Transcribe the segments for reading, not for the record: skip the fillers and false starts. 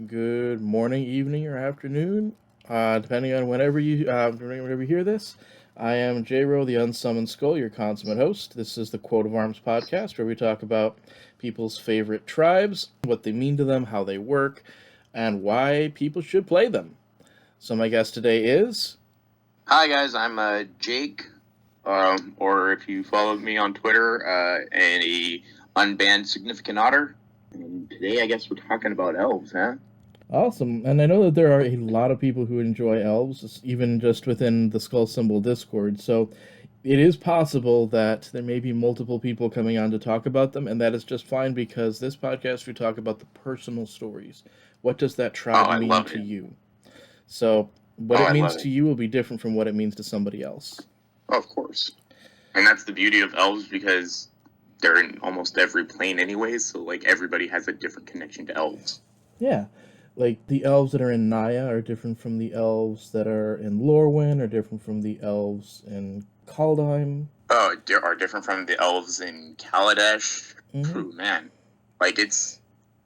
good morning, evening, or afternoon, depending on whenever you hear this. I am J-Ro, the Unsummoned Skull, your consummate host. This is the Quote of Arms podcast, where we talk about people's favorite tribes, what they mean to them, how they work, and why people should play them. So my guest today is... Hi guys, I'm Jake, or if you followed me on Twitter, a unbanned significant otter. And today I guess we're talking about elves, huh? Awesome. And I know that there are a lot of people who enjoy elves, even just within the Skull Symbol Discord, so it is possible that there may be multiple people coming on to talk about them, and that is just fine, because this podcast we talk about the personal stories. What does that tribe mean to you? So what it means to you will be different from what it means to somebody else. Oh, of course. And that's the beauty of elves, because they're in almost every plane anyways, so like everybody has a different connection to elves. Yeah. Like, the elves that are in Naya are different from the elves that are in Lorwyn, are different from the elves in Kaldheim. Oh, are different from the elves in Kaladesh. True, man. Like, it's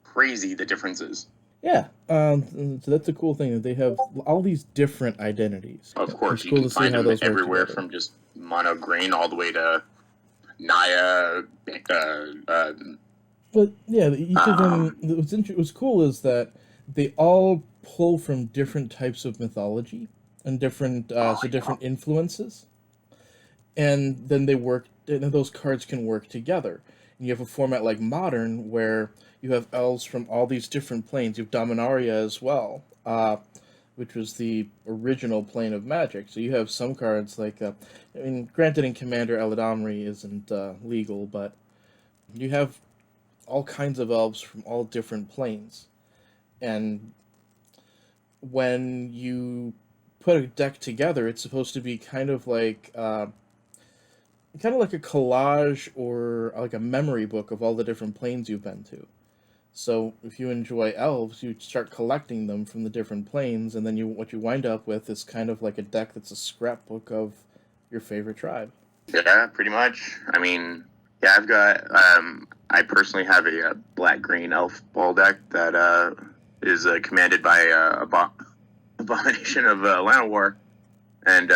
crazy, the differences. Yeah, so that's a cool thing, that they have all these different identities. Of course, you can find them everywhere, from just mono grain all the way to Naya. But, yeah, each of them, what's cool is that they all pull from different types of mythology and different influences, and then they work. And those cards can work together. And you have a format like Modern, where you have elves from all these different planes. You have Dominaria as well, which was the original plane of Magic. So you have some cards like, granted in Commander Eladamri isn't legal, but you have all kinds of elves from all different planes. And when you put a deck together, it's supposed to be kind of like a collage, or like a memory book of all the different planes you've been to. So if you enjoy elves, you start collecting them from the different planes, and then what you wind up with is kind of like a deck that's a scrapbook of your favorite tribe. Yeah, pretty much. I mean, yeah, I've got, I personally have a black-green elf ball deck that is commanded by Abomination of Llanowar, and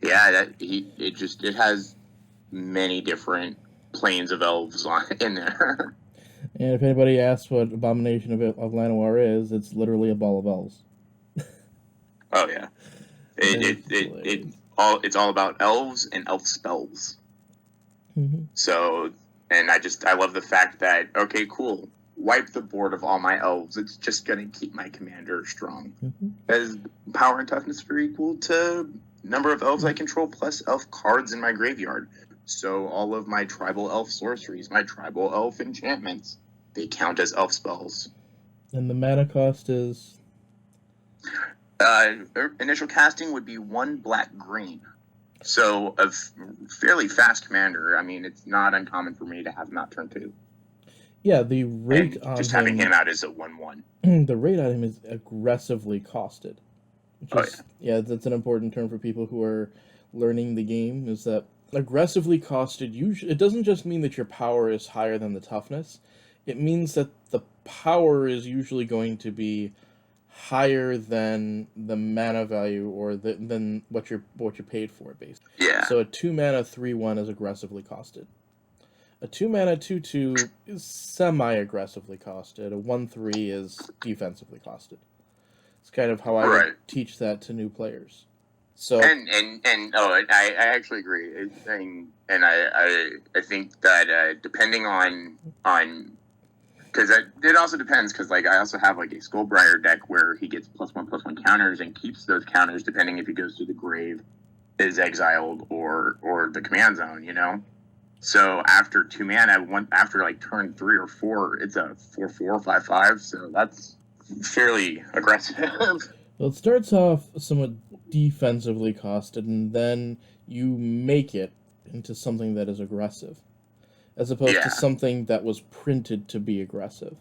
it has many different planes of elves in there. And if anybody asks what Abomination of Llanowar is, it's literally a ball of elves. Oh yeah, it's all about elves and elf spells. Mm-hmm. So, and I love the fact that, okay, cool, wipe the board of all my elves. It's just going to keep my commander strong. Mm-hmm. As power and toughness are equal to number of elves I control plus elf cards in my graveyard. So all of my tribal elf sorceries, my tribal elf enchantments, they count as elf spells. And the mana cost is? Initial casting would be 1 black-green. So a fairly fast commander. I mean, it's not uncommon for me to have him out turn 2. Yeah, the rate on just having him out is a 1/1. The rate on him is aggressively costed. Yeah, that's an important term for people who are learning the game, is that aggressively costed, usually, it doesn't just mean that your power is higher than the toughness. It means that the power is usually going to be higher than the mana value, or than what you paid for, basically. Yeah. So a 2-mana 3/1 is aggressively costed. A 2-mana 2/2 is semi-aggressively costed. A 1/3 is defensively costed. It's kind of how I would teach that to new players. So I actually agree. I think that depending on because it also depends, because like I also have like a Skullbriar deck where he gets +1/+1 counters and keeps those counters depending if he goes to the grave, is exiled, or the command zone, you know. So after 2 mana, after like turn 3 or 4, it's a 4/4, 5/5. So that's fairly aggressive. Well, it starts off somewhat defensively costed, and then you make it into something that is aggressive, as opposed to something that was printed to be aggressive.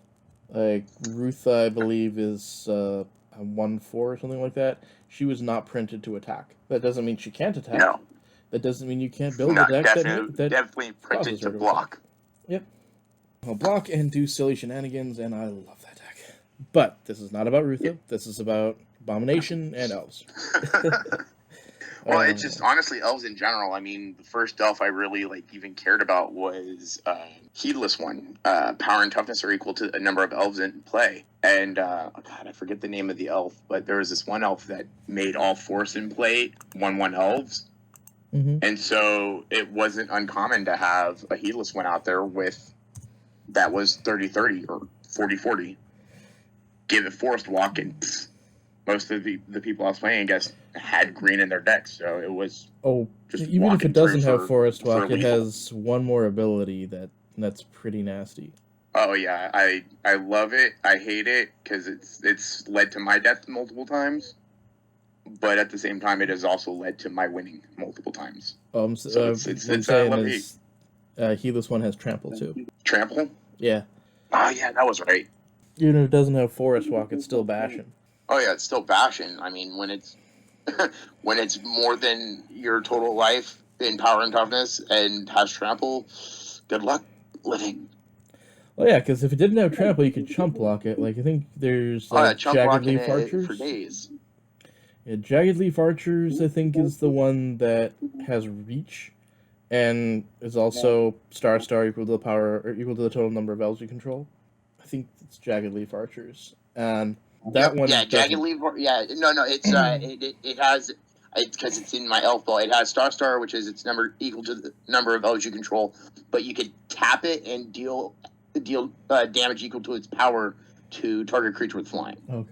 Like Rutha, I believe, is a 1/4 or something like that. She was not printed to attack. That doesn't mean she can't attack. No. That doesn't mean you can't build a deck that definitely printed to block. Yep. I'll block and do silly shenanigans, and I love that deck. But this is not about Rutho. This is about Abomination and elves. Well, it's just honestly elves in general. I mean, the first elf I really even cared about was Heedless one. Power and toughness are equal to a number of elves in play. And oh God, I forget the name of the elf, but there was this one elf that made all force in play 1/1 elves. Mm-hmm. And so it wasn't uncommon to have a Heedless one out there with that was 30/30 or 40/40. Give it forced walk, and most of the people I was playing against had green in their decks, so it was just even if it doesn't have forest walk, it lethal. has one more ability that's pretty nasty. Oh yeah, I love it. I hate it because it's led to my death multiple times, but at the same time, it has also led to my winning multiple times. So it's love-hate. Heedless one has trample too. Trample? Yeah. Oh yeah, that was right. Even if it doesn't have forest walk, it's still bashing. Oh yeah, it's still bashing. I mean, when it's when it's more than your total life in power and toughness and has trample, good luck living. Well, yeah, because if it didn't have trample, you could chump block it. I think there's Jagged Leaf Archers for days. Yeah, Jagged Leaf Archers, I think, is the one that has reach, and is also star equal to the power or equal to the total number of elves you control. I think it's Jagged Leaf Archers, and that one. Yeah, Jagged Leaf. Yeah, no, it's it has. Because it's in my elf ball. It has star, which is its number equal to the number of elves you control, but you could tap it and deal damage equal to its power to target creature with flying. Okay.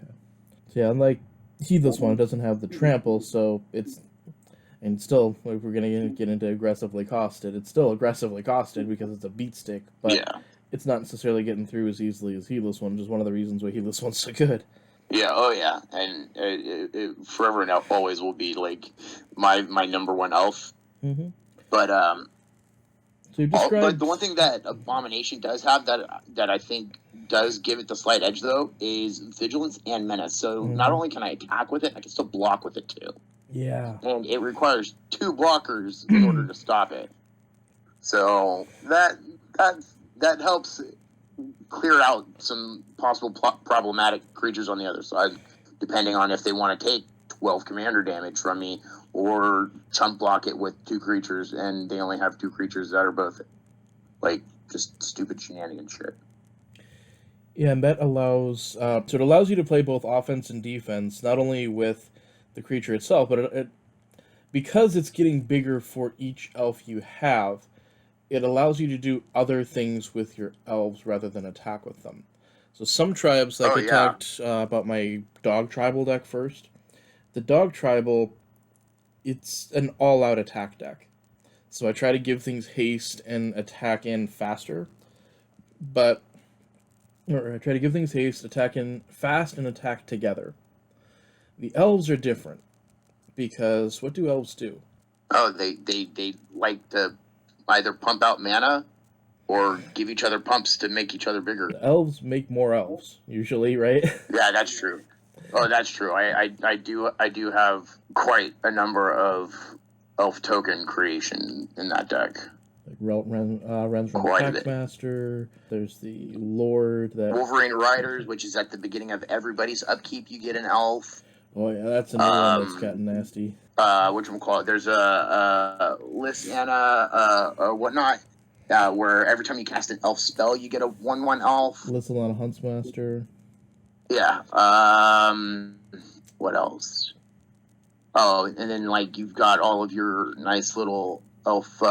So yeah, unlike Heedless one, it doesn't have the trample, so it's and still if we're gonna get into aggressively costed, it's still aggressively costed because it's a beat stick, but yeah. It's not necessarily getting through as easily as Heedless one, which is one of the reasons why Heedless one's so good. Yeah, oh yeah, and it forever and always will be my number one elf. Mm-hmm. But so but the one thing that Abomination does have that I think does give it the slight edge though is Vigilance and Menace. So not only can I attack with it, I can still block with it too. Yeah, and it requires 2 blockers in order to stop it. So that helps clear out some possible problematic creatures on the other side, depending on if they want to take 12 commander damage from me or chunk block it with 2 creatures, and they only have 2 creatures that are both just stupid shenanigans shit. Yeah, and that allows so it allows you to play both offense and defense, not only with the creature itself, but it because it's getting bigger for each elf you have. It allows you to do other things with your elves rather than attack with them. So some tribes, I talked about my dog tribal deck first. The dog tribal, it's an all-out attack deck. So I try to give things haste and attack in faster. Or I try to give things haste, attack in fast, and attack together. The elves are different. Because what do elves do? Oh, they like to either pump out mana or give each other pumps to make each other bigger. The elves make more elves, usually, right? Yeah, that's true. Oh, that's true. I do have quite a number of elf token creation in that deck. Ren's Packmaster. There's the Lord that Wolverine Riders, which is at the beginning of everybody's upkeep. You get an elf. Oh yeah, that's a new one that's gotten nasty. Whatchamacallit? There's a Lysana, or whatnot, where every time you cast an elf spell, you get a 1/1 elf. Lysana Huntsmaster. Yeah. What else? Oh, and then you've got all of your nice little elf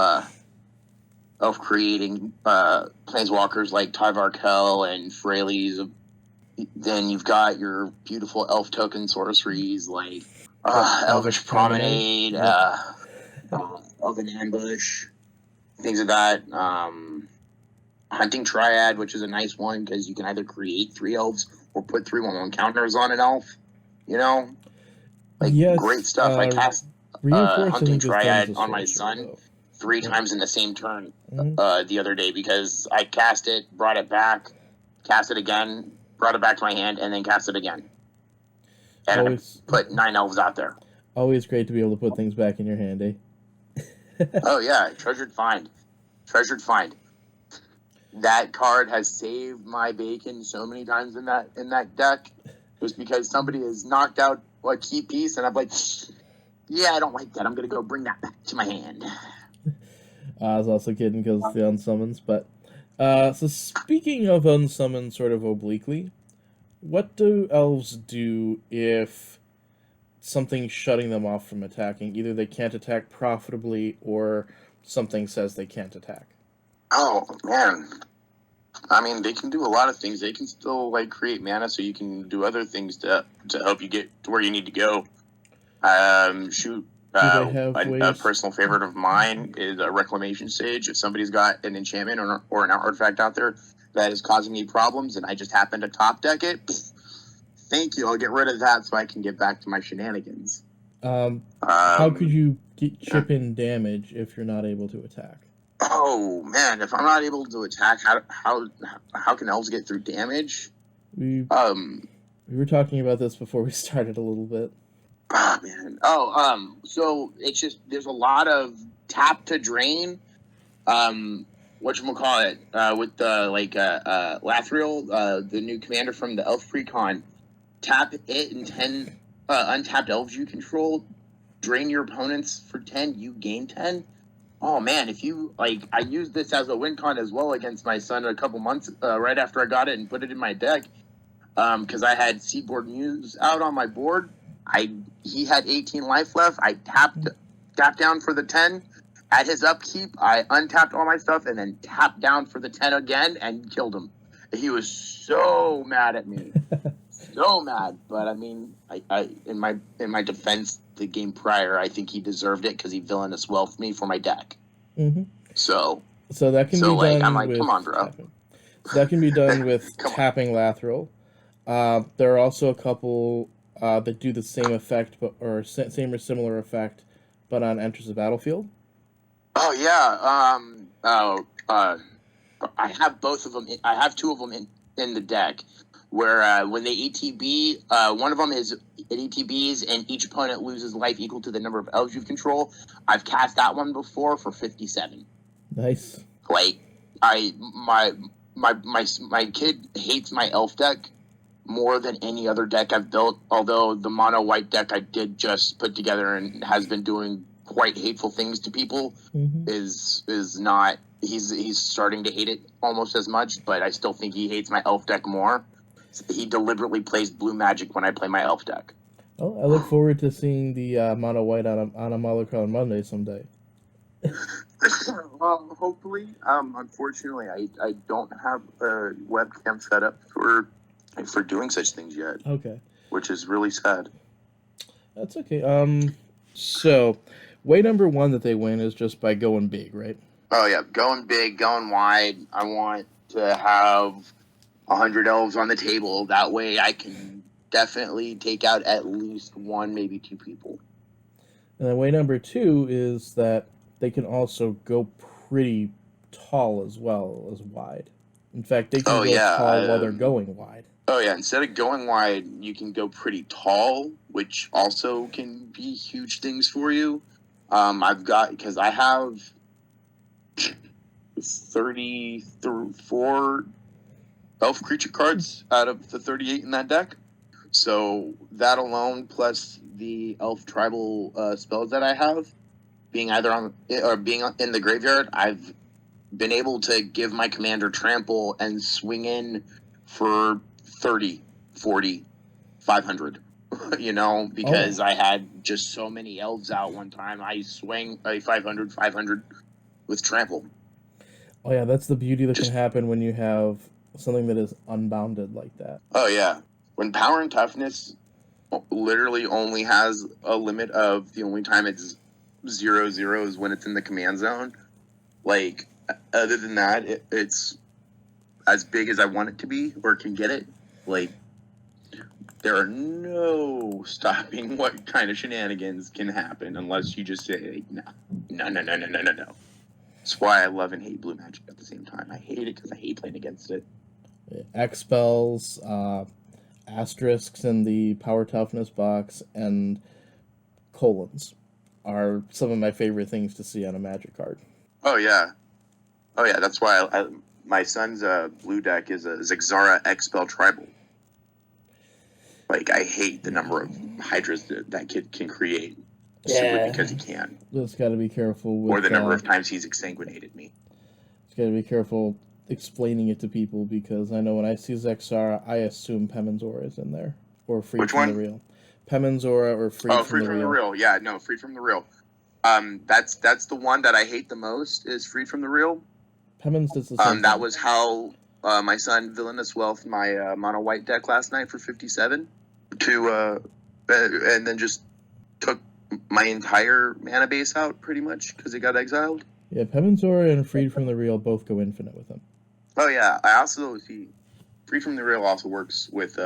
creating planeswalkers like Tyvar Kell and Fraley's. Then you've got your beautiful elf token sorceries like Elvish Promenade, Elven Ambush, things like that. Hunting Triad, which is a nice one because you can either create 3 elves or put 3 1/1 counters on an elf. Great stuff. I cast Hunting Triad on my son 3 times in the same turn the other day because I cast it, brought it back, cast it again, brought it back to my hand, and then cast it again. And I put 9 elves out there. Always great to be able to put things back in your hand, eh? Oh, yeah. Treasured find. that card has saved my bacon so many times in that deck, just because somebody has knocked out a key piece, and I'm like, yeah, I don't like that. I'm gonna go bring that back to my hand. I was also kidding because the unsummons, but so speaking of unsummons sort of obliquely, what do elves do if something's shutting them off from attacking? Either they can't attack profitably or something says they can't attack. Oh, man. I mean, they can do a lot of things. They can still, like, create mana so you can do other things to help you get to where you need to go. Shoot. A personal favorite of mine is a Reclamation Sage. If somebody's got an enchantment or an artifact out there that is causing me problems and I just happen to top deck it, thank you. I'll get rid of that so I can get back to my shenanigans. How could you chip in damage if you're not able to attack? Oh man, if I'm not able to attack, how can elves get through damage? We were talking about this before we started a little bit. Oh man. So it's just there's a lot of tap to drain. Whatchamacallit, with the Lathril, the new commander from the Elf Precon, tap it and 10 untapped elves you control, drain your opponents for 10, you gain 10. Oh man, if you I used this as a win con as well against my son a couple months right after I got it and put it in my deck. Because I had Seaboard Muse out on my board. He had 18 life left. I tapped down for the 10. At his upkeep, I untapped all my stuff and then tapped down for the 10 again and killed him. He was so mad at me. So mad. But I mean, I in my defense, the game prior, I think he deserved it because he villainous wealthed me for my deck. Mm-hmm. So that can be done. I'm like, with come on, bro. Tapping. So that can be done with tapping Lathril. There are also a couple that do the same effect, or same or similar effect, but on enters the battlefield. Oh yeah. I have both of them. I have two of them in the deck. Where when they ETB, one of them is it ETBs and each opponent loses life equal to the number of elves you control. I've cast that one before for 57. Nice. Like my kid hates my elf deck more than any other deck I've built. Although the mono white deck I did just put together and has been doing quite hateful things to people is not. He's starting to hate it almost as much, but I still think he hates my elf deck more. He deliberately plays blue magic when I play my elf deck. Oh, I look forward to seeing the mono white on a Molocron Monday someday. Hopefully. Unfortunately, I don't have a webcam set up for doing such things yet. Okay. Which is really sad. That's okay. So, way number one that they win is just by going big, right? Oh yeah, going big, going wide. I want to have 100 elves on the table. That way I can definitely take out at least one, maybe two people. And then way number two is that they can also go pretty tall as well as wide. In fact, they can go tall while they're going wide. Oh yeah, instead of going wide, you can go pretty tall, which also can be huge things for you. Because I have 34 elf creature cards out of the 38 in that deck. So that alone, plus the elf tribal spells that I have, being either on or being in the graveyard, I've been able to give my commander trample and swing in for 30, 40, 500. Because I had just so many elves out one time. I swing a 500 with trample. Oh yeah, that's the beauty that can happen when you have something that is unbounded like that. Oh yeah, when power and toughness literally only has a limit of the only time it's 0/0 is when it's in the command zone. Like other than that, it's as big as I want it to be or can get it. Like there are no stopping what kind of shenanigans can happen unless you just say no. That's why I love and hate blue magic at the same time. I hate it because I hate playing against it. Expels, asterisks in the power toughness box, and colons are some of my favorite things to see on a magic card. Oh yeah. That's why my son's blue deck is a Zigzara X-Spell Tribal. Like, I hate the number of Hydras that kid can create simply because he can. Just got to be careful with... Or the number of times he's exsanguinated me. Just got to be careful explaining it to people, because I know when I see Zexara, I assume Pemenzora is in there. Or Freed from the Real. Pemenzora or Freed from the Real. Yeah, no, Freed from the Real. That's the one that I hate the most, is Freed from the Real. Pemens does the same That thing. was how my son Villainous Wealth my mono white deck last night for 57 and then just took my entire mana base out pretty much because it got exiled. Yeah, Pemenzora and Freed from the Real both go infinite with him. Oh yeah, I also see Freed from the Real also works with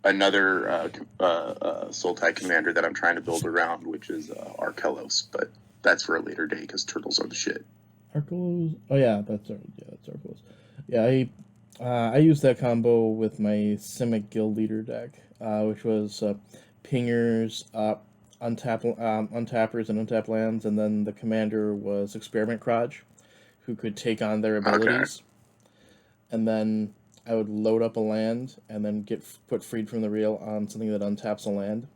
another Sultai commander that I'm trying to build around, which is Arkelos, but that's for a later day because turtles are the shit. Arkelos? Oh yeah, that's Arkelos. Yeah, I used that combo with my Simic Guild Leader deck, which was pingers, untappers and untap lands, and then the commander was Experiment Crotch, who could take on their abilities. Okay. And then I would load up a land and then put Freed from the Real on something that untaps a land.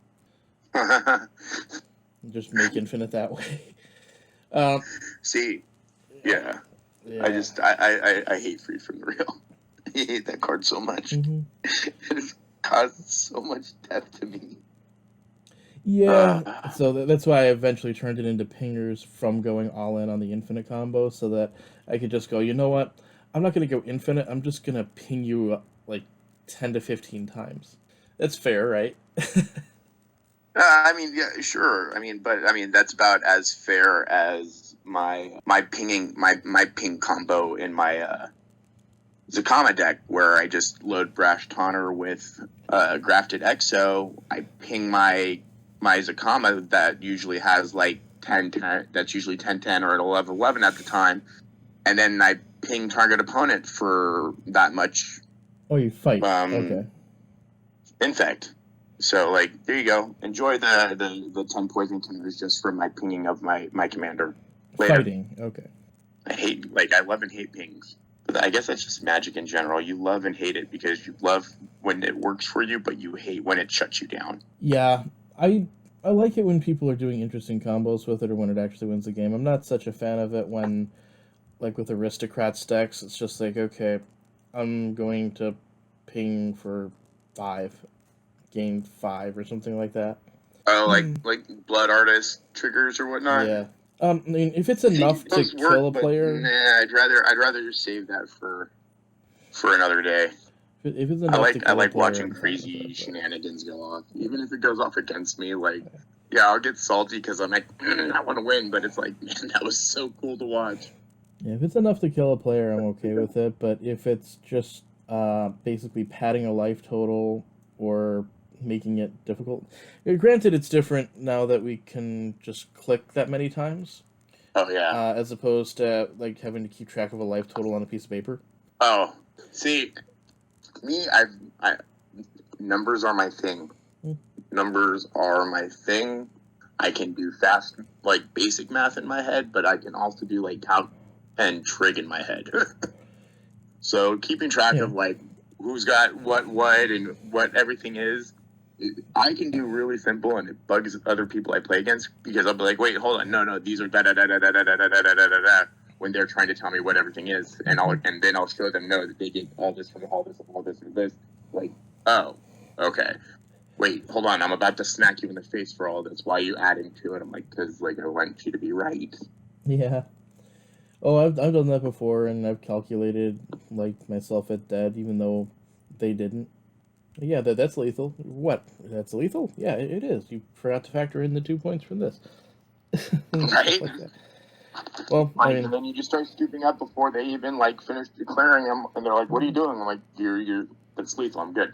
Just make infinite that way. See, yeah. I hate Freed from the Real. I hate that card so much. Mm-hmm. It's caused so much death to me. Yeah, so that's why I eventually turned it into pingers from going all in on the infinite combo, so that I could just go, you know what? I'm not going to go infinite, I'm just going to ping you like 10 to 15 times. That's fair, right? I mean, yeah, sure. But that's about as fair as my ping combo in my Zakama deck, where I just load Brash Tonner with Grafted Exo. I ping my Zakama that usually has like 10-10, that's usually 10-10 or at 11-11 at the time, and then I ping target opponent for that much. Oh, you fight. Okay. Infect. So, like, there you go. Enjoy the 10 poison counters just for my pinging of my commander. Later. Fighting. Okay. I love and hate pings. But I guess that's just Magic in general. You love and hate it because you love when it works for you, but you hate when it shuts you down. Yeah. I like it when people are doing interesting combos with it, or when it actually wins the game. I'm not such a fan of it when, like with Aristocrats decks, it's just like, okay, I'm going to ping for 5, gain 5 or something like that. Oh, like Blood Artist triggers or whatnot? Yeah. I mean, if it's enough to kill a player... Nah, I'd rather just save that for another day. If it's enough I like watching crazy shenanigans go off. Even if it goes off against me, like, yeah, I'll get salty because I'm like, I want to win, but it's like, man, that was so cool to watch. Yeah, if it's enough to kill a player, I'm okay with it, but if it's just basically padding a life total or making it difficult... Granted, it's different now that we can just click that many times. Oh, yeah. As opposed to, like, having to keep track of a life total on a piece of paper. Oh, see... Me, numbers are my thing. Numbers are my thing. I can do fast, like, basic math in my head, but I can also do, like, count and trig in my head. So keeping track of, like, who's got what and what everything is, I can do really simple, and it bugs other people I play against, because I'll be like, wait, hold on, no, these are da-da-da-da-da-da-da-da-da-da-da, when they're trying to tell me what everything is, and then I'll show them, no, that they get all this from all this and all this and this. Like, oh, okay. Wait, hold on, I'm about to smack you in the face for all this. Why are you adding to it? I'm like, because, like, I want you to be right. Yeah. Oh, I've done that before, and I've calculated, like, myself at dead, even though they didn't. Yeah, that's lethal. What? That's lethal? Yeah, it is. You forgot to factor in the 2 points from this. Right? Like that. Well, right, and then you just start scooping up before they even, like, finish declaring them, and they're like, what are you doing? I'm like, you're that's lethal, I'm good.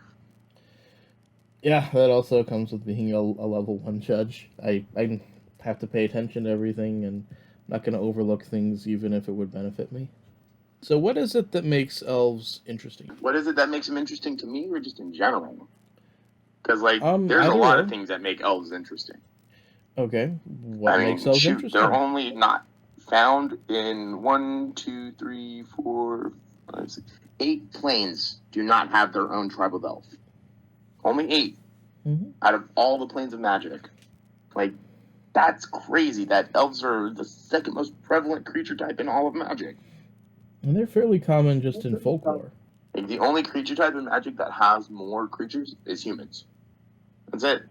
Yeah, that also comes with being a level 1 judge. I have to pay attention to everything, and I'm not going to overlook things even if it would benefit me. So what is it that makes elves interesting? What is it that makes them interesting to me, or just in general? Because, like, there's a lot of things that make elves interesting. Okay, what makes elves interesting? They're only not found in 1, 2, 3, 4, let's see, 8 planes do not have their own tribe of elf. Only 8 out of all the planes of magic. Like, that's crazy that elves are the second most prevalent creature type in all of magic. And they're fairly common just in folklore. Like, the only creature type in magic that has more creatures is humans. That's it.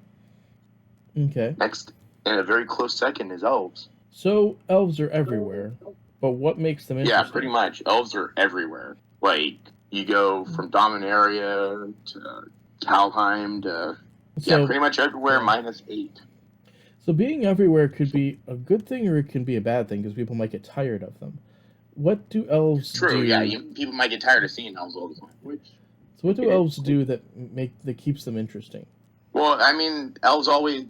Okay. Next, and a very close second, is elves. So elves are everywhere, but what makes them interesting? Yeah, pretty much. Elves are everywhere. Like, you go from Dominaria to Talheim to... yeah, pretty much everywhere minus 8. So being everywhere could be a good thing or it can be a bad thing because people might get tired of them. What do elves do? True, yeah. People might get tired of seeing elves all the time. So what do elves do that keeps them interesting? Well, I mean, elves always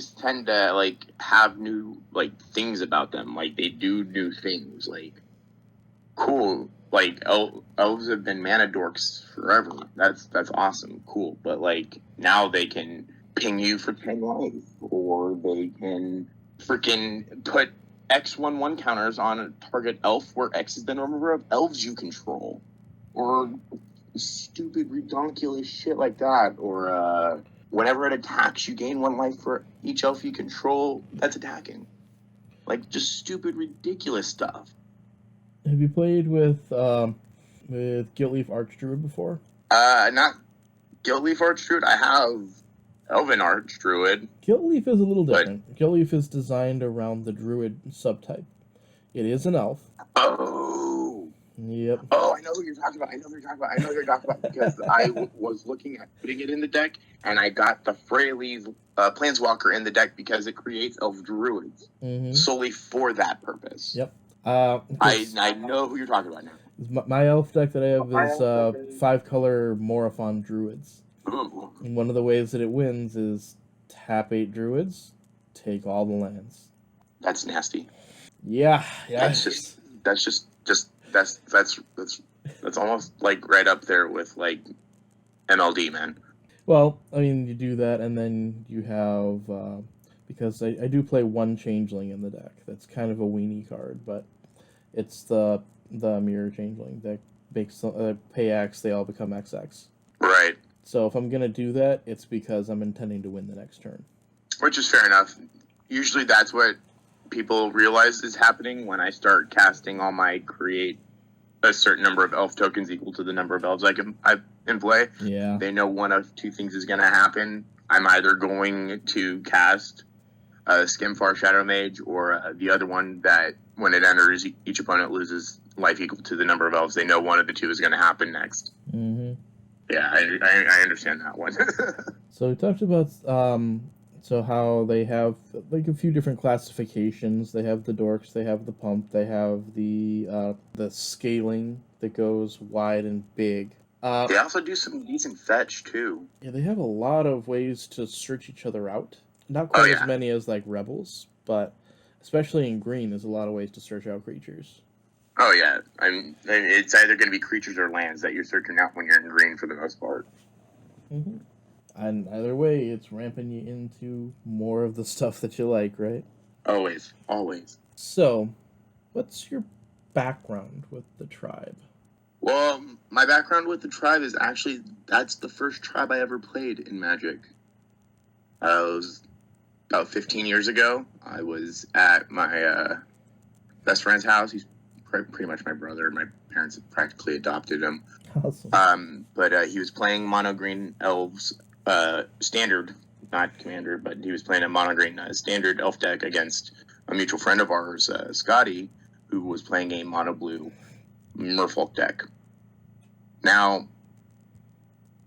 tend to, like, have new, like, things about them. Like, they do new things. Like, cool. Like, elves have been mana dorks forever. That's awesome. Cool. But, like, now they can ping you for 10 life. Or they can freaking put X11 counters on a target elf where X is the number of elves you control. Or stupid, ridiculous shit like that. Or, whenever it attacks, you gain 1 life for each elf you control that's attacking. Like, just stupid, ridiculous stuff. Have you played with Guiltleaf Archdruid before? Not Guiltleaf Archdruid. I have Elven Archdruid. Guiltleaf is a little different. Guiltleaf is designed around the druid subtype. It is an elf. Oh. Yep. Oh, I know who you're talking about. Because I was looking at putting it in the deck, and I got the Freyalise Planeswalker in the deck because it creates elf druids solely for that purpose. Yep. I know who you're talking about now. My elf deck that I have is 5-color Morophon druids. Ooh. And one of the ways that it wins is tap 8 druids, take all the lands. That's nasty. Yeah. That's almost like right up there with like MLD, man. Well, I mean, you do that, and then you have because I do play 1 changeling in the deck. That's kind of a weenie card, but it's the mirror changeling that makes pay X, they all become XX. Right. So if I'm gonna do that, it's because I'm intending to win the next turn. Which is fair enough. Usually that's what people realize is happening when I start casting all my create a certain number of elf tokens equal to the number of elves I in play. Yeah. They know one of 2 things is going to happen. I'm either going to cast Skimfar Shadow Mage, or the other one that when it enters, each opponent loses life equal to the number of elves. They know one of the 2 is going to happen next. Mm-hmm. Yeah, I understand that one. So we talked about so how they have like a few different classifications. They have the dorks, they have the pump, they have the scaling that goes wide and big. They also do some decent fetch too. Yeah, they have a lot of ways to search each other out. Not quite as many as like Rebels, but especially in green, there's a lot of ways to search out creatures. Oh yeah, it's either going to be creatures or lands that you're searching out when you're in green for the most part. Mm-hmm. And either way, it's ramping you into more of the stuff that you like, right? Always. So, what's your background with the tribe? Well, my background with the tribe is actually, that's the first tribe I ever played in Magic. It was about 15 years ago. I was at my best friend's house. He's pretty much my brother. My parents had practically adopted him. Awesome. But he was playing mono green elves standard, not commander, but he was playing a mono green standard elf deck against a mutual friend of ours, Scotty, who was playing a mono blue Merfolk deck. Now,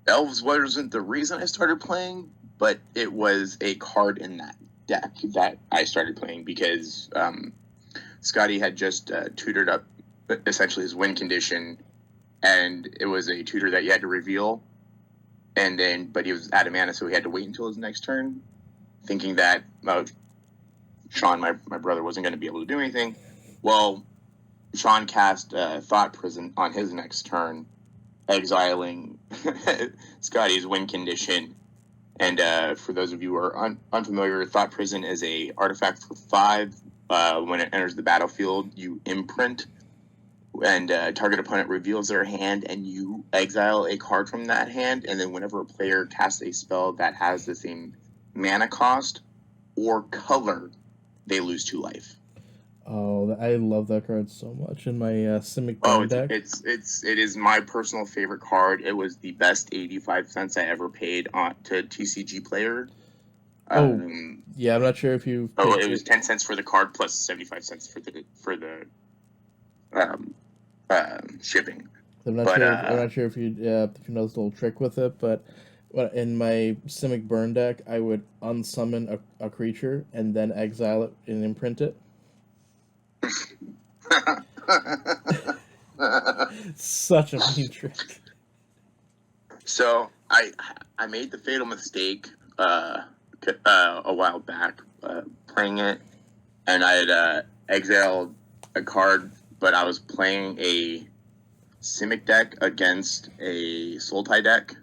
elves wasn't the reason I started playing, but it was a card in that deck that I started playing because Scotty had just tutored up essentially his win condition, and it was a tutor that you had to reveal, but he was out of mana, so he had to wait until his next turn, thinking that Sean, my brother, wasn't going to be able to do anything. Well, Sean cast Thought Prison on his next turn, exiling Scotty's win condition. And for those of you who are unfamiliar, Thought Prison is a artifact for 5. When it enters the battlefield, you imprint target opponent reveals their hand, and you exile a card from that hand, and then whenever a player casts a spell that has the same mana cost or color, they lose 2 life. Oh, I love that card so much in my Simic Oh, deck. it is my personal favorite card. It was the best 85 cents I ever paid on to TCG player. Yeah, I'm not sure if you. It was 10 cents for the card plus 75 cents for the shipping. I'm not sure if you know this little trick with it, but in my Simic Burn deck, I would unsummon a creature and then exile it and imprint it. Such a mean trick. So I made the fatal mistake a while back playing it, and I had exiled a card, but I was playing a Simic deck against a Sultai deck,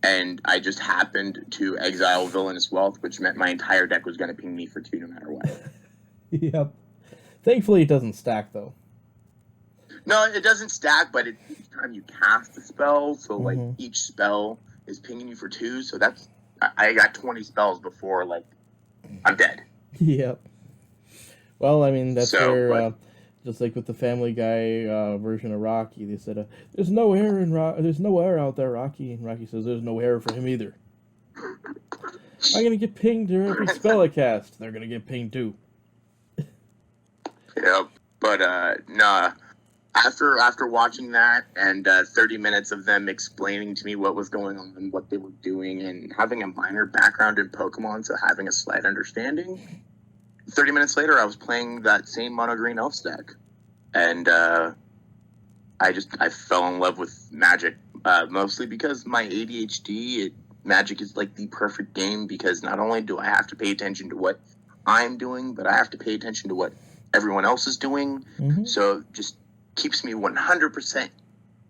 and I just happened to exile Villainous Wealth, which meant my entire deck was going to ping me for 2 no matter what. Yep. Thankfully, it doesn't stack, though. No, it doesn't stack, but each time you cast a spell, so like each spell is pinging you for 2. So I got 20 spells before like I'm dead. Yep. Well, I mean that's where just like with the Family Guy version of Rocky, they said there's no air out there, Rocky, and Rocky says there's no air for him either. I'm gonna get pinged every spell I cast. They're gonna get pinged too. Yep, but nah. After watching that and 30 minutes of them explaining to me what was going on and what they were doing and having a minor background in Pokemon, so having a slight understanding, 30 minutes later I was playing that same mono green elf deck, and I fell in love with Magic, mostly because my ADHD. Magic is like the perfect game because not only do I have to pay attention to what I'm doing, but I have to pay attention to what everyone else is doing. So just keeps me 100%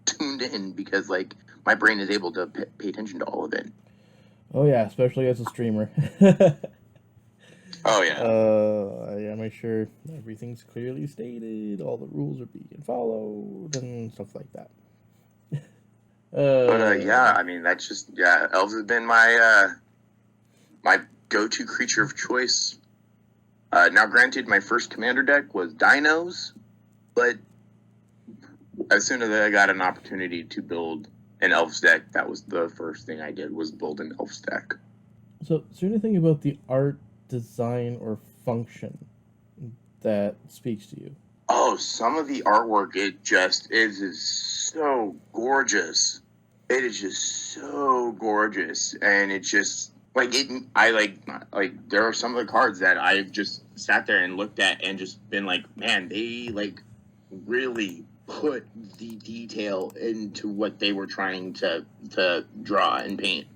tuned in because like my brain is able to pay attention to all of it. Oh yeah, especially as a streamer. Oh yeah. Yeah, make sure everything's clearly stated, all the rules are being followed, and stuff like that. Yeah, I mean that's just elves have been my my go-to creature of choice. Now, granted, my first commander deck was dinos, but as soon as I got an opportunity to build an elves deck, that was the first thing I did was build an elves deck. So, is there anything about the art, design, or function that speaks to you? Oh, some of the artwork, it is so gorgeous. It is just so gorgeous, and it just like there are some of the cards that I've just sat there and looked at and just been like, man, they like really put the detail into what they were trying to draw and paint.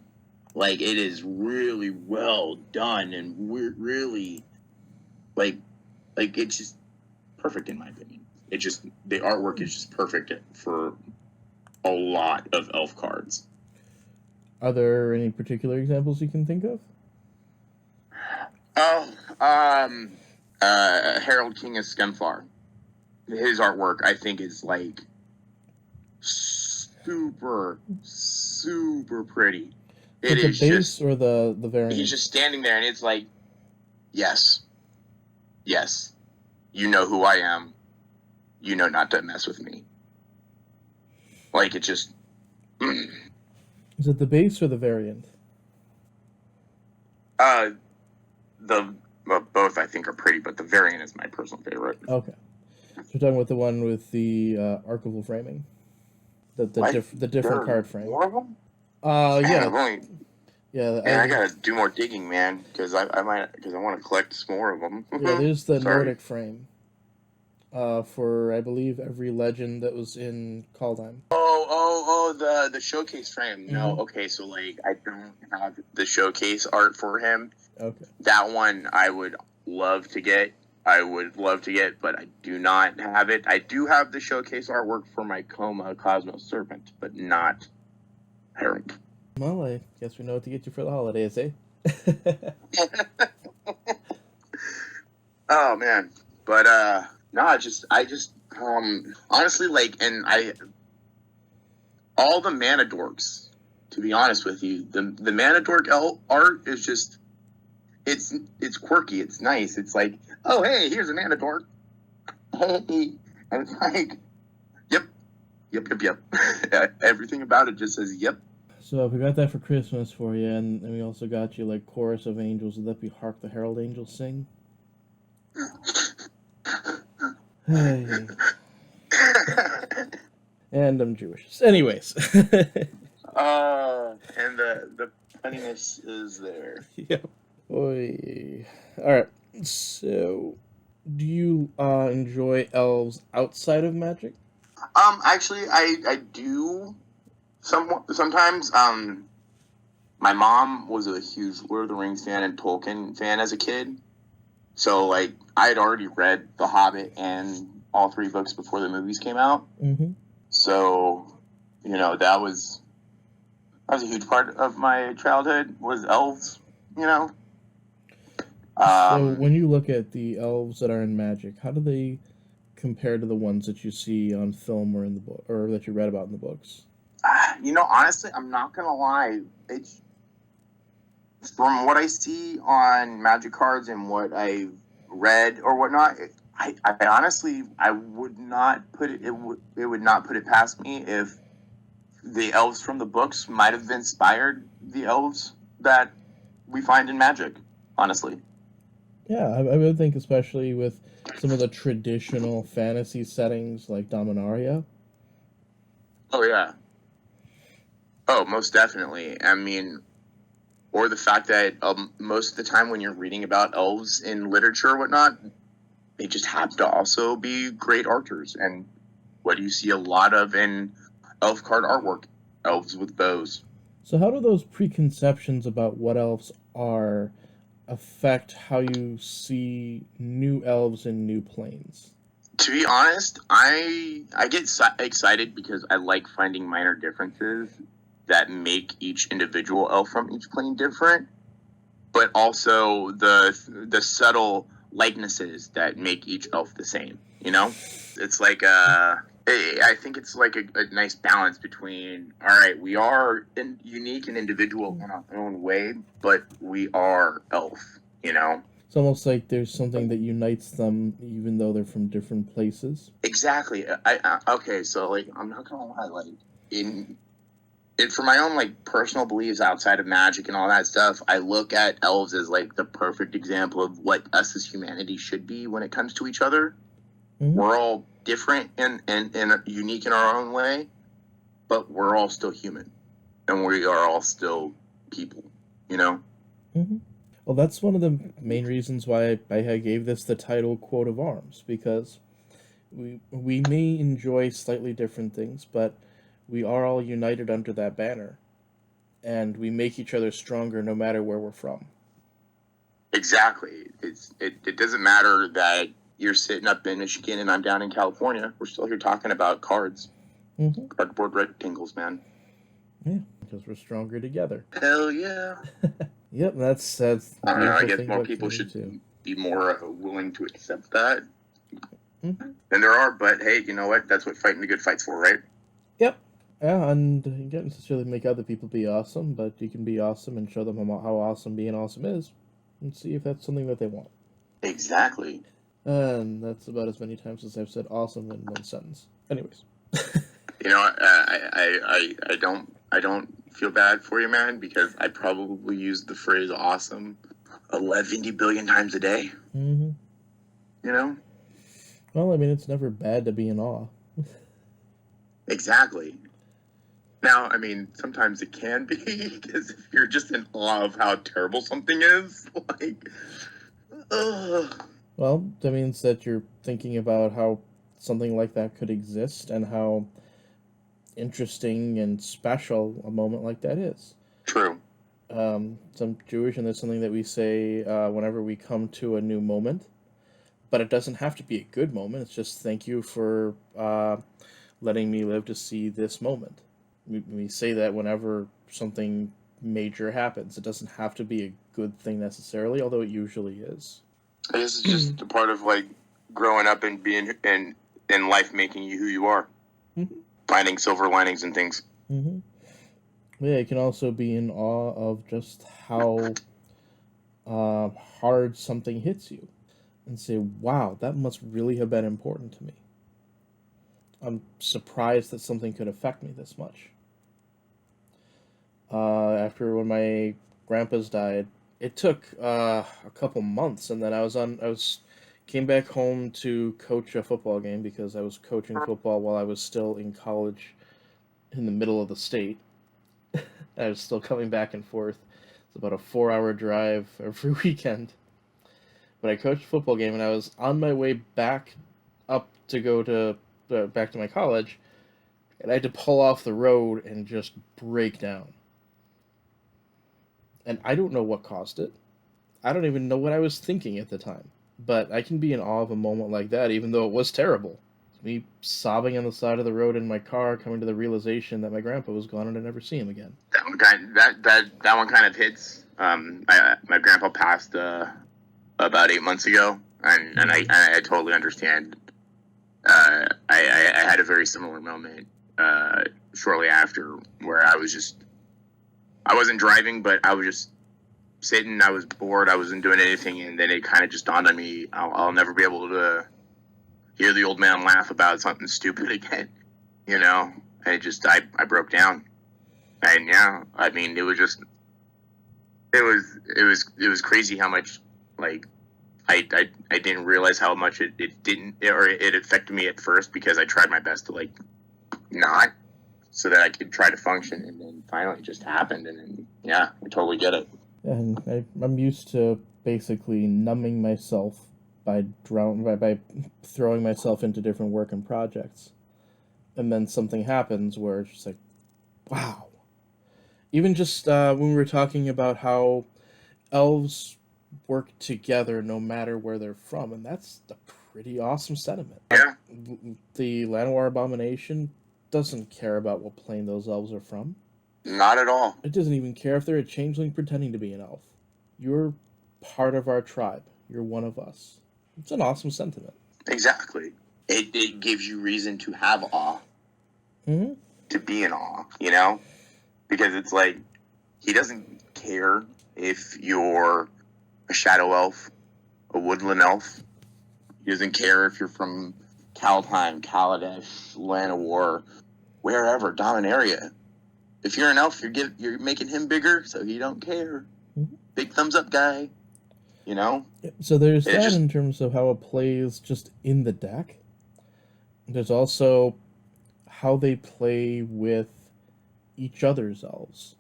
Like it is really well done and really like it's just perfect in my opinion. It just the artwork is just perfect for a lot of elf cards. Are there any particular examples you can think of? Harold King of Scunfar. His artwork, I think, is like super, super pretty. It is the base just, or the variant? He's just standing there, and it's like, yes, you know who I am. You know not to mess with me. Like it just. Is it the base or the variant? Both I think are pretty, but the variant is my personal favorite. Okay, so we're talking about the one with the archival framing, the different card frame. More of them? Yeah. I gotta do more digging, man, because I want to collect some more of them. Yeah, there's the Nordic frame. For I believe every legend that was in Kaldheim. The showcase frame. No, okay, so like I don't have the showcase art for him. Okay. That one I would love to get. But I do not have it. I do have the showcase artwork for my Coma Cosmos Serpent, but not Harold. Well, I guess we know what to get you for the holidays, eh? Oh man, but no, I just Honestly, like, all the mana dorks, to be honest with you, the mana dork art is just, it's quirky, it's nice. It's like, oh, hey, here's a mana dork. Hey. And it's like, yep. Everything about it just says, yep. So if we got that for Christmas for you, and we also got you like Chorus of Angels, would that be Hark the Herald Angels Sing? Hey. And I'm Jewish. Anyways. And the funniness is there. Yep. Oy. Alright, so do you enjoy elves outside of magic? Actually, I do sometimes. My mom was a huge Lord of the Rings fan and Tolkien fan as a kid. So, like, I had already read The Hobbit and all 3 books before the movies came out. Mm-hmm. So, that was a huge part of my childhood, was elves, So when you look at the elves that are in magic, how do they compare to the ones that you see on film or in the book, or that you read about in the books? Honestly, I'm not going to lie. It's, from what I see on magic cards and what I've read or whatnot, I honestly, I would not put it, it would not put it past me if the elves from the books might have inspired the elves that we find in magic, honestly. Yeah, I would think especially with some of the traditional fantasy settings like Dominaria. Oh, yeah. Oh, most definitely. I mean, or the fact that most of the time when you're reading about elves in literature or whatnot, they just happen to also be great archers. And what do you see a lot of in elf card artwork? Elves with bows. So how do those preconceptions about what elves are affect how you see new elves in new planes? To be honest, I get excited because I like finding minor differences that make each individual elf from each plane different, but also the subtle likenesses that make each elf the same. It's like I think it's like a nice balance between, all right, we are unique and individual in our own way, but we are elf. It's almost like there's something that unites them, even though they're from different places. Exactly. Okay, so like, I'm not gonna lie, like, for my own like personal beliefs outside of magic and all that stuff, I look at elves as like the perfect example of what us as humanity should be when it comes to each other. Mm-hmm. We're all different and unique in our own way, but we're all still human, and we are all still people. Mm-hmm. Well, that's one of the main reasons why I gave this the title Quote of Arms, because we may enjoy slightly different things, but we are all united under that banner, and we make each other stronger no matter where we're from. Exactly. It doesn't matter that you're sitting up in Michigan and I'm down in California. We're still here talking about cards. Mm-hmm. Cardboard rectangles, man. Yeah, because we're stronger together. Hell yeah. Yep, that's I don't know, I guess more people should be more willing to accept that. Mm-hmm. Than there are, but hey, you know what? That's what fighting the good fight's for, right? Yep. Yeah, and you can't necessarily make other people be awesome, but you can be awesome and show them how awesome being awesome is, and see if that's something that they want. Exactly. And that's about as many times as I've said awesome in one sentence. Anyways. I don't feel bad for you, man, because I probably use the phrase awesome 11 billion times a day. Mm-hmm. Well, I mean, it's never bad to be in awe. Exactly. Now, I mean, sometimes it can be, because if you're just in awe of how terrible something is, like, ugh. Well, that means that you're thinking about how something like that could exist and how interesting and special a moment like that is. True. So I'm Jewish, and there's something that we say whenever we come to a new moment, but it doesn't have to be a good moment. It's just thank you for letting me live to see this moment. We say that whenever something major happens. It doesn't have to be a good thing necessarily, although it usually is. I guess it's just a part of like growing up and being and in life making you who you are, finding silver linings and things. Yeah, you can also be in awe of just how hard something hits you, and say, "Wow, that must really have been important to me. I'm surprised that something could affect me this much." After when my grandpa's died, it took a couple months, and then came back home to coach a football game because I was coaching football while I was still in college in the middle of the state. I was still coming back and forth. It's about a 4-hour drive every weekend. But I coached a football game, and I was on my way back up to go to back to my college, and I had to pull off the road and just break down. And I don't know what caused it. I don't even know what I was thinking at the time. But I can be in awe of a moment like that, even though it was terrible. Me sobbing on the side of the road in my car, coming to the realization that my grandpa was gone and I'd never see him again. That one kind of hits. My grandpa passed about 8 months ago, and I totally understand. I had a very similar moment shortly after, where I wasn't driving, but I was just sitting. I was bored. I wasn't doing anything, and then it kind of just dawned on me: I'll never be able to hear the old man laugh about something stupid again, you know. And I broke down, and yeah, I mean, it was crazy how much, like, I didn't realize how much it affected me at first, because I tried my best to, like, not, so that I could try to function, and then finally it just happened, and then, yeah, I totally get it. And I'm used to basically numbing myself by throwing myself into different work and projects, and then something happens where it's just like, wow. Even just when we were talking about how elves work together no matter where they're from, and that's a pretty awesome sentiment. Yeah. The Llanowar Abomination doesn't care about what plane those elves are from. Not at all. It doesn't even care if they're a changeling pretending to be an elf. You're part of our tribe. You're one of us. It's an awesome sentiment. Exactly. It gives you reason to have awe. Mm-hmm. To be in awe, you know? Because it's like, he doesn't care if you're a shadow elf, a woodland elf. He doesn't care if you're from Kaldheim, Kaladesh, Llanowar, wherever, Dominaria. If you're an elf, you're making him bigger, so he don't care. Mm-hmm. Big thumbs up, guy. You know? So there's that in terms of how it plays just in the deck. There's also how they play with each other's elves.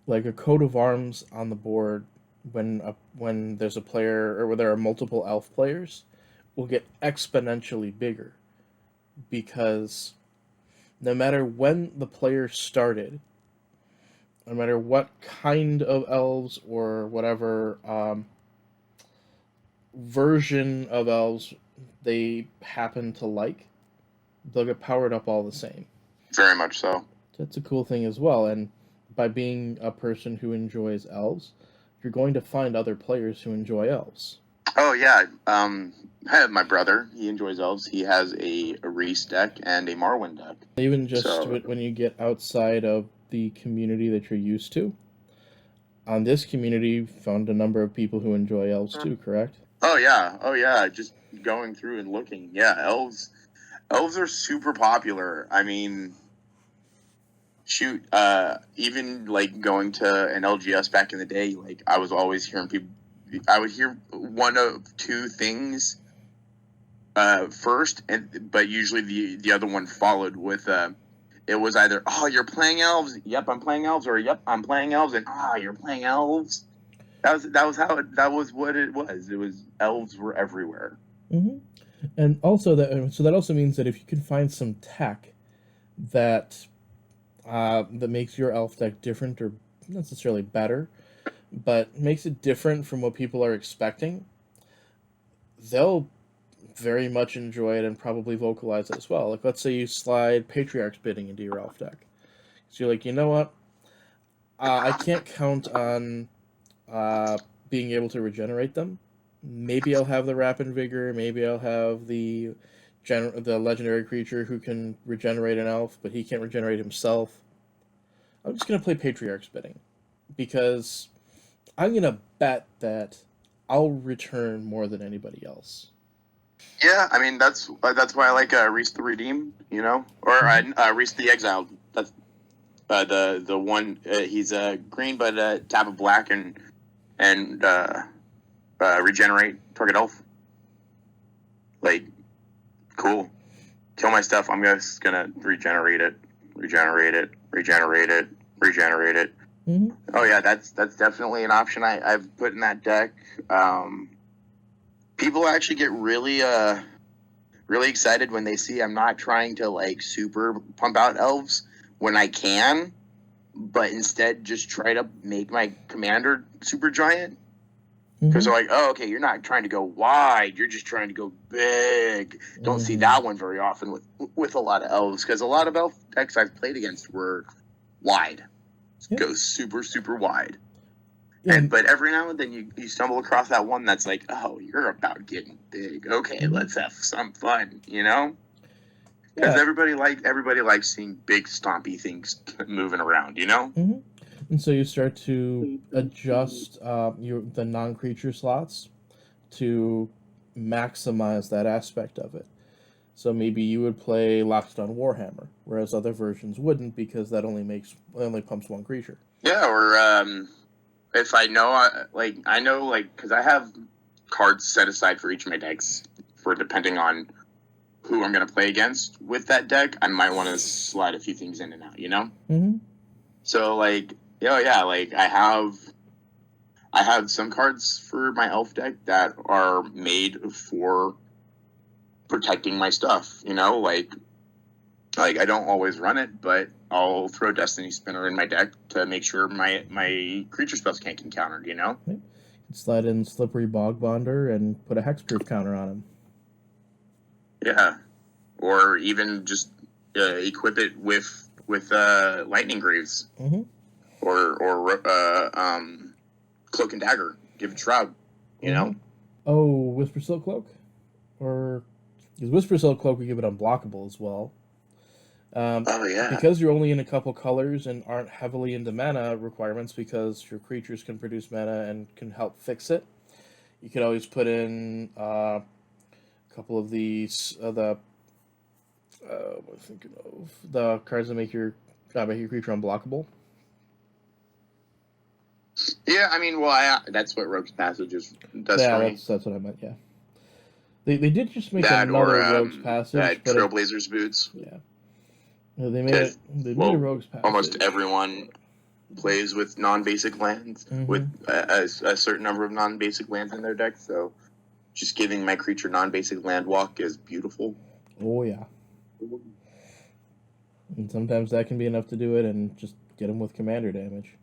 Like a coat of arms on the board, when there's a player, or where there are multiple elf players, will get exponentially bigger, because no matter when the player started, no matter what kind of elves or whatever version of elves they happen to like, they'll get powered up all the same. Very much so. That's a cool thing as well, and by being a person who enjoys elves, you're going to find other players who enjoy elves. Oh, yeah. I have my brother. He enjoys elves. He has a Reese deck and a Marwyn deck. Even just when you get outside of the community that you're used to. On this community, you found a number of people who enjoy elves too, correct? Oh, yeah. Just going through and looking. Yeah, elves are super popular. I mean, shoot, even, like, going to an LGS back in the day, like, I was always hearing people, I would hear one of two things first, but usually the other one followed with, it was either, oh, you're playing elves, yep, I'm playing elves, or yep, I'm playing elves, and you're playing elves. That was what it was. It was, elves were everywhere. Mm-hmm. And also that also means that if you can find some tech that makes your elf deck different, or not necessarily better, but makes it different from what people are expecting, they'll very much enjoy it and probably vocalize it as well. Like, let's say you slide Patriarch's Bidding into your elf deck. So you're like, you know what? I can't count on being able to regenerate them, maybe I'll have the Rapid Vigor, maybe I'll have the legendary creature who can regenerate an elf, but he can't regenerate himself. I'm just gonna play Patriarch's Bidding because I'm gonna bet that I'll return more than anybody else. Yeah, I mean that's why I like Reese the Redeemed, you know, or Reese the Exiled. That's the one. He's green, but tap a black and regenerate target elf. Like, cool. Kill my stuff. I'm just gonna regenerate it. Mm-hmm. Oh yeah, that's definitely an option I've put in that deck. People actually get really excited when they see I'm not trying to like super pump out elves when I can, but instead just try to make my commander super giant. Because they're like, oh, okay, you're not trying to go wide, you're just trying to go big. Don't see that one very often with a lot of elves, because a lot of elf decks I've played against were wide. Yep. Go super, super wide. Yeah. But every now and then you stumble across that one that's like, oh, you're about getting big. Okay, let's have some fun, you know? Because everybody likes seeing big stompy things moving around, you know? Mm-hmm. And so you start to adjust the non-creature slots to maximize that aspect of it. So maybe you would play Lockstone Warhammer, whereas other versions wouldn't, because that only pumps one creature. Yeah, or if I know, because I have cards set aside for each of my decks for depending on who I'm going to play against with that deck, I might want to slide a few things in and out, you know? Mm-hmm. So, like, I have some cards for my elf deck that are made for protecting my stuff, you know? Like I don't always run it, but I'll throw Destiny Spinner in my deck to make sure my creature spells can't get countered, you know? Right. Slide in Slippery Bog Bonder and put a hexproof counter on him. Yeah. Or even just equip it with Lightning Greaves. Mm-hmm. Or Cloak and Dagger. Give it Shroud, you know? Oh, Whisper Silk Cloak? Or... because Whisper Silk Cloak would give it unblockable as well. Oh, yeah. Because you're only in a couple colors and aren't heavily into mana requirements because your creatures can produce mana and can help fix it, you could always put in a couple of these, what am I thinking of? The cards that make your creature unblockable. Yeah, I mean, well, that's what Rogue's Passage does for me. That's what I meant, yeah. They did just make another Rogue's Passage. Trailblazer's Boots. Yeah. They made a Rogue's Passage. Almost everyone plays with non-basic lands, with a certain number of non-basic lands in their deck, so just giving my creature non-basic land walk is beautiful. Oh, yeah. And sometimes that can be enough to do it and just get them with commander damage.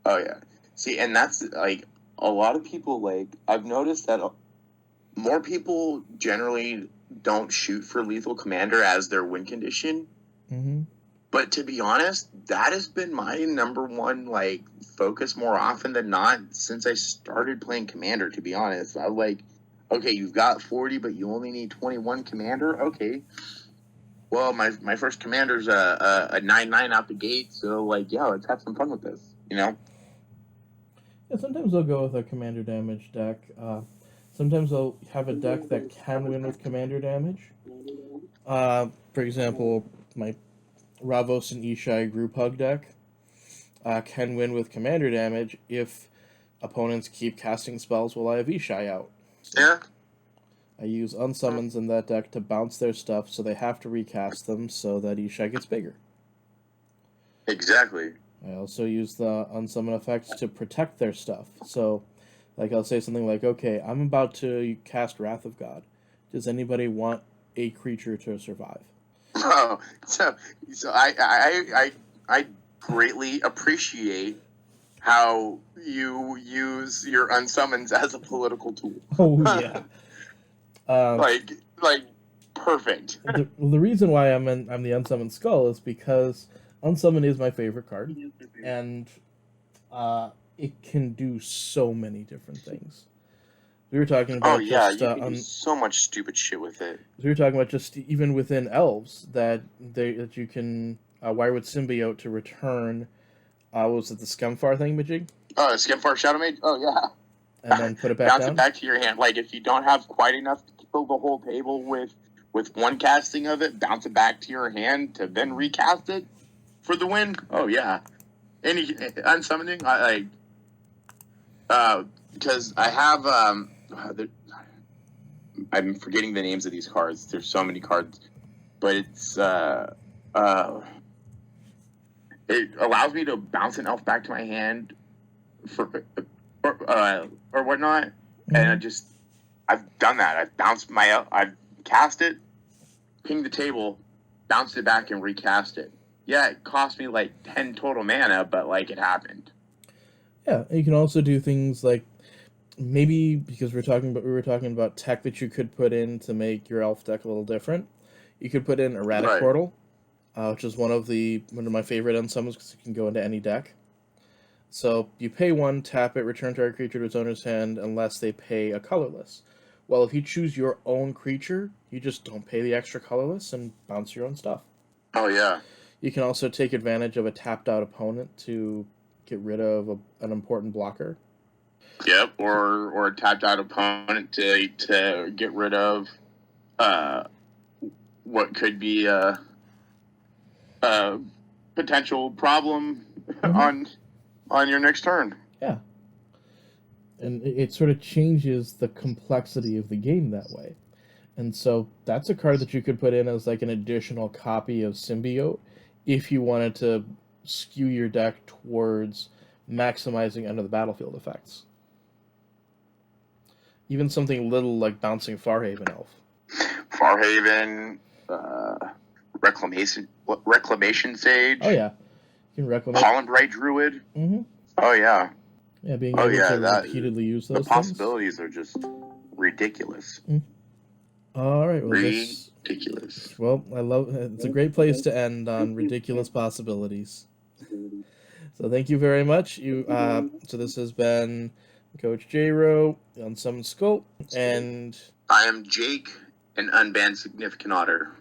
Oh, yeah. See, and that's, like, a lot of people, like, I've noticed that more people generally don't shoot for lethal commander as their win condition. Mm-hmm. But to be honest, that has been my number one, like, focus more often than not since I started playing commander, to be honest. I'm like, okay, you've got 40, but you only need 21 commander? Okay. Well, my first commander's a 9/9 out the gate, so, like, yeah, let's have some fun with this, you know? Yeah, sometimes I'll go with a commander damage deck. Sometimes I'll have a deck that can win with commander damage. For example, my Ravos and Ishai group hug deck can win with commander damage if opponents keep casting spells while I have Ishai out. So yeah. I use unsummons in that deck to bounce their stuff, so they have to recast them so that Ishai gets bigger. Exactly. I also use the unsummon effects to protect their stuff. So, like, I'll say something like, okay, I'm about to cast Wrath of God. Does anybody want a creature to survive? Oh, so I greatly appreciate how you use your unsummons as a political tool. Oh, yeah. Like perfect. The reason why I'm the Unsummoned Skull is because Unsummon is my favorite card, and it can do so many different things. We were talking Oh about yeah, just you can do so much stupid shit with it. we were talking about just even within elves that you can wire with symbiote to return. What was it, the Scumfar thingamajig? Oh, Skimfar Shadow Mage? Oh yeah. And then put it back Bounce down? it back to your hand. Like if you don't have quite enough to fill the whole table with one casting of it, bounce it back to your hand to then recast it for the win. Oh yeah. Any unsummoning, because I have I'm forgetting the names of these cards. There's so many cards, but it allows me to bounce an elf back to my hand for or whatnot, and I've done that. I've bounced I've cast it, pinged the table, bounced it back, and recast it. Yeah, it cost me like 10 total mana, but like it happened. Yeah, you can also do things like maybe because we were talking about tech that you could put in to make your elf deck a little different. You could put in Erratic Right. Portal, which is one of my favorite unsummons because it can go into any deck. So you pay 1, tap it, return target creature to its owner's hand unless they pay a colorless. Well, if you choose your own creature, you just don't pay the extra colorless and bounce your own stuff. Oh yeah. You can also take advantage of a tapped out opponent to get rid of an important blocker. Yep, or a tapped out opponent to get rid of what could be a potential problem on your next turn. Yeah. And it sort of changes the complexity of the game that way. And so that's a card that you could put in as like an additional copy of Symbiote if you wanted to skew your deck towards maximizing end of the battlefield effects. Even something little like bouncing Farhaven Elf. Farhaven, Reclamation Sage. Oh yeah, you can reclamate. Hollandbright Druid. Mm-hmm. Oh yeah. Yeah, being able to repeatedly use those the possibilities are just ridiculous. All right, well, ridiculous. Well, I love it's a great place to end on ridiculous possibilities. So thank you very much. So this has been Coach J-Ro on Summon Sculpt, and I am Jake, an unbanned significant otter.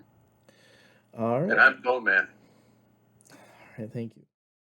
All right. And I'm Bowman. All right, thank you.